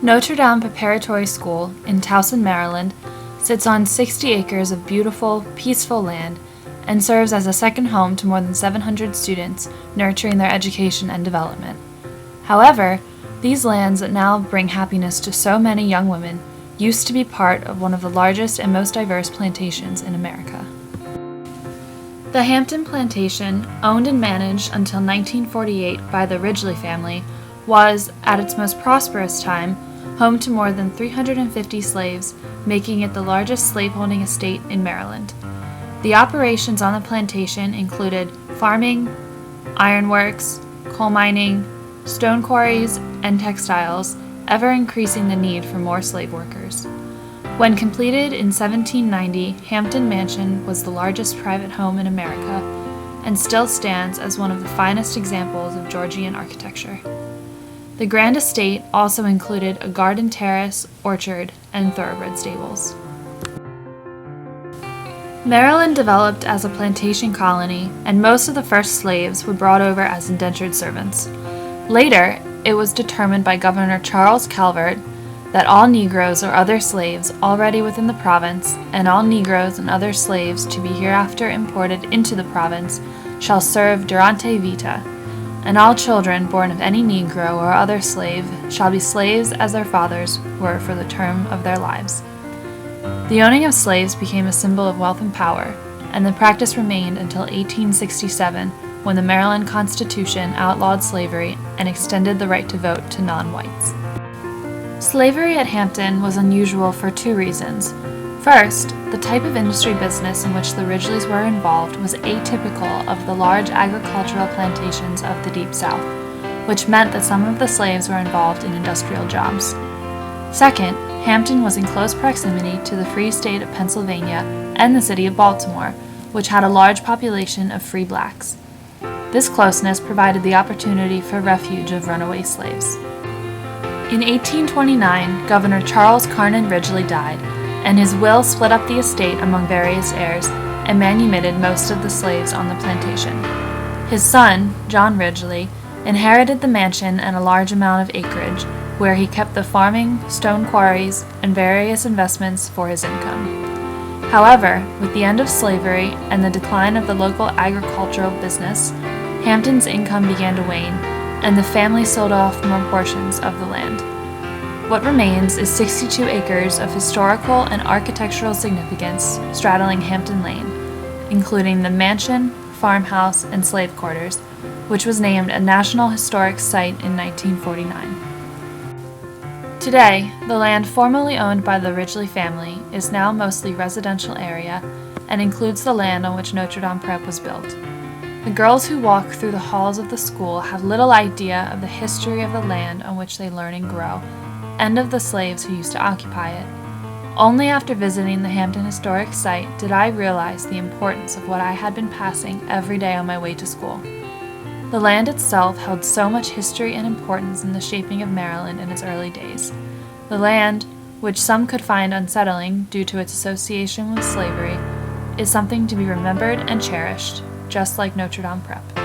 Notre Dame Preparatory School in Towson, Maryland, sits on 60 acres of beautiful, peaceful land and serves as a second home to more than 700 students, nurturing their education and development. However, these lands that now bring happiness to so many young women used to be part of one of the largest and most diverse plantations in America. The Hampton Plantation, owned and managed until 1948 by the Ridgely family, was, at its most prosperous time, home to more than 350 slaves, making it the largest slaveholding estate in Maryland. The operations on the plantation included farming, ironworks, coal mining, stone quarries, and textiles, ever increasing the need for more slave workers. When completed in 1790, Hampton Mansion was the largest private home in America and still stands as one of the finest examples of Georgian architecture. The grand estate also included a garden terrace, orchard, and thoroughbred stables. Maryland developed as a plantation colony, and most of the first slaves were brought over as indentured servants. Later, it was determined by Governor Charles Calvert that all Negroes or other slaves already within the province, and all Negroes and other slaves to be hereafter imported into the province, shall serve durante vita, and all children born of any Negro or other slave shall be slaves as their fathers were for the term of their lives. The owning of slaves became a symbol of wealth and power, and the practice remained until 1867, when the Maryland Constitution outlawed slavery and extended the right to vote to non-whites. Slavery at Hampton was unusual for two reasons. First, the type of industry business in which the Ridgeleys were involved was atypical of the large agricultural plantations of the Deep South, which meant that some of the slaves were involved in industrial jobs. Second, Hampton was in close proximity to the free state of Pennsylvania and the city of Baltimore, which had a large population of free blacks. This closeness provided the opportunity for refuge of runaway slaves. In 1829, Governor Charles Carnan Ridgely died, and his will split up the estate among various heirs and manumitted most of the slaves on the plantation. His son, John Ridgely, inherited the mansion and a large amount of acreage, where he kept the farming, stone quarries, and various investments for his income. However, with the end of slavery and the decline of the local agricultural business, Hampton's income began to wane, and the family sold off more portions of the land. What remains is 62 acres of historical and architectural significance straddling Hampton Lane, including the mansion, farmhouse, and slave quarters, which was named a National Historic Site in 1949. Today, the land formerly owned by the Ridgely family is now mostly residential area and includes the land on which Notre Dame Prep was built. The girls who walk through the halls of the school have little idea of the history of the land on which they learn and grow, and of the slaves who used to occupy it. Only after visiting the Hampton Historic Site did I realize the importance of what I had been passing every day on my way to school. The land itself held so much history and importance in the shaping of Maryland in its early days. The land, which some could find unsettling due to its association with slavery, is something to be remembered and cherished, just like Notre Dame Prep.